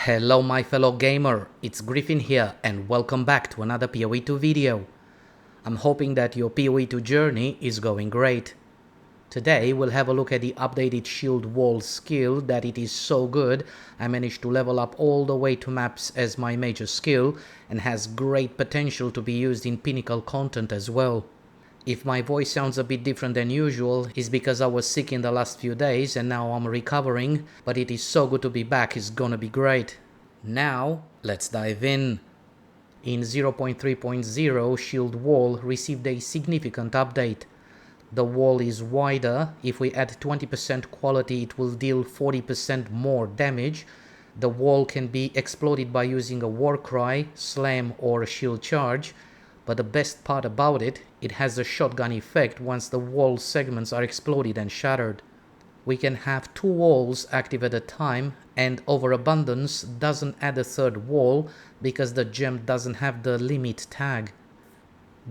Hello my fellow gamer, it's Griffin here and welcome back to another PoE2 video. I'm hoping that your PoE2 journey is going great. Today we'll have a look at the updated shield wall skill that it is so good I managed to level up all the way to maps as my major skill and has great potential to be used in pinnacle content as well. If my voice sounds a bit different than usual, it's because I was sick in the last few days and now I'm recovering, but it is so good to be back, it's gonna be great. Now, let's dive in. In 0.3.0, Shield Wall received a significant update. The wall is wider, if we add 20% quality it will deal 40% more damage. The wall can be exploded by using a Warcry, Slam or Shield Charge. But the best part about it, it has a shotgun effect once the wall segments are exploded and shattered. We can have two walls active at a time, and Overabundance doesn't add a third wall because the gem doesn't have the limit tag.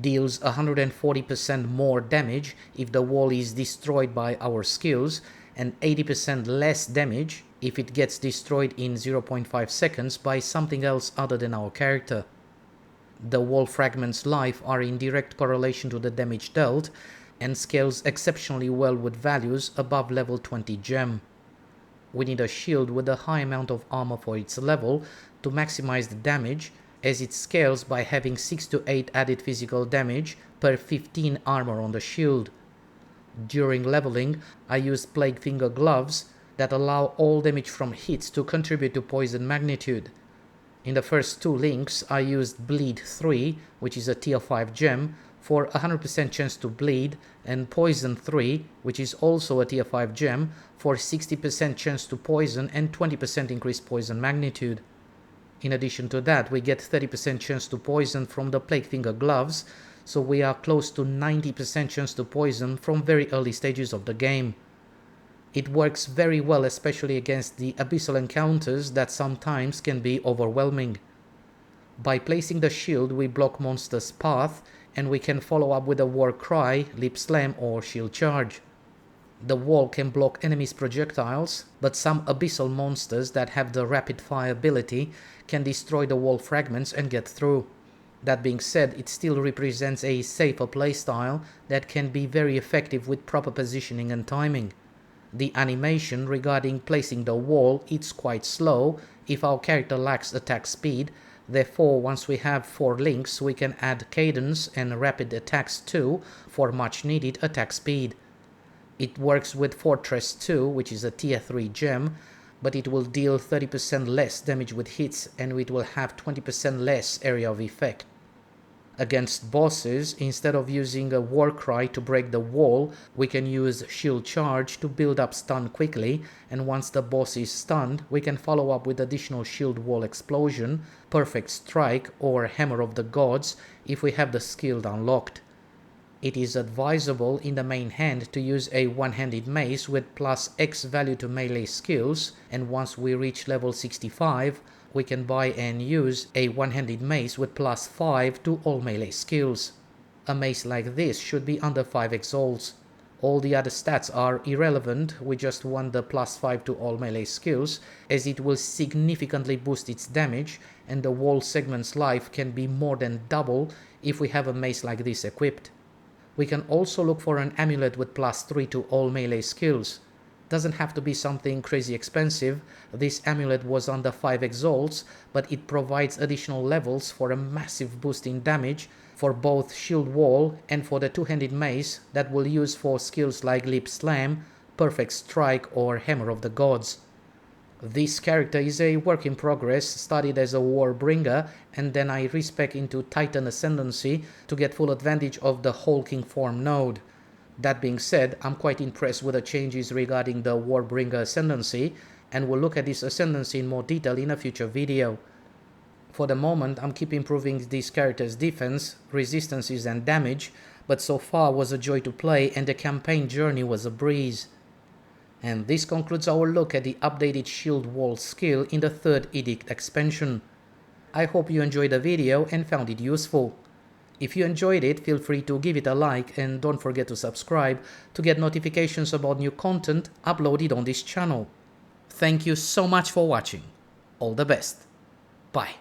Deals 140% more damage if the wall is destroyed by our skills, and 80% less damage if it gets destroyed in 0.5 seconds by something else other than our character. The wall fragments' life are in direct correlation to the damage dealt and scales exceptionally well with values above level 20 gem. We need a shield with a high amount of armor for its level to maximize the damage, as it scales by having 6 to 8 added physical damage per 15 armor on the shield. During leveling, I used Plague Finger gloves that allow all damage from hits to contribute to poison magnitude. In the first two links I used Bleed 3, which is a tier 5 gem, for 100% chance to bleed, and Poison 3, which is also a tier 5 gem, for 60% chance to poison and 20% increased poison magnitude. In addition to that, we get 30% chance to poison from the Plague Finger gloves, so we are close to 90% chance to poison from very early stages of the game. It works very well, especially against the abyssal encounters that sometimes can be overwhelming. By placing the shield we block monsters' path, and we can follow up with a Warcry, Lip Slam or Shield Charge. The wall can block enemies' projectiles, but some abyssal monsters that have the rapid fire ability can destroy the wall fragments and get through. That being said, it still represents a safer playstyle that can be very effective with proper positioning and timing. The animation regarding placing the wall is quite slow if our character lacks attack speed, therefore once we have 4 links we can add cadence and rapid attacks too for much needed attack speed. It works with Fortress 2, which is a tier 3 gem, but it will deal 30% less damage with hits and it will have 20% less area of effect. Against bosses, instead of using a Warcry to break the wall, we can use Shield Charge to build up stun quickly, and once the boss is stunned, we can follow up with additional Shield Wall Explosion, Perfect Strike or Hammer of the Gods if we have the skill unlocked. It is advisable in the main hand to use a one-handed mace with plus X value to melee skills, and once we reach level 65, we can buy and use a one-handed mace with plus 5 to all melee skills. A mace like this should be under 5 exalts. All the other stats are irrelevant, we just want the plus 5 to all melee skills, as it will significantly boost its damage, and the wall segment's life can be more than double if we have a mace like this equipped. We can also look for an amulet with plus 3 to all melee skills. Doesn't have to be something crazy expensive. This amulet was under 5 exalts, but it provides additional levels for a massive boost in damage for both Shield Wall and for the two-handed mace that we'll use for skills like Lip Slam, Perfect Strike or Hammer of the Gods. This character is a work in progress, started as a Warbringer and then I respec into Titan Ascendancy to get full advantage of the Hulking form node. That being said, I'm quite impressed with the changes regarding the Warbringer Ascendancy, and we'll look at this Ascendancy in more detail in a future video. For the moment, I'm keep improving this character's defense, resistances and damage, but so far was a joy to play and the campaign journey was a breeze. And this concludes our look at the updated Shield Wall skill in the 3rd Edict expansion. I hope you enjoyed the video and found it useful. If you enjoyed it, feel free to give it a like and don't forget to subscribe to get notifications about new content uploaded on this channel. Thank you so much for watching. All the best. Bye.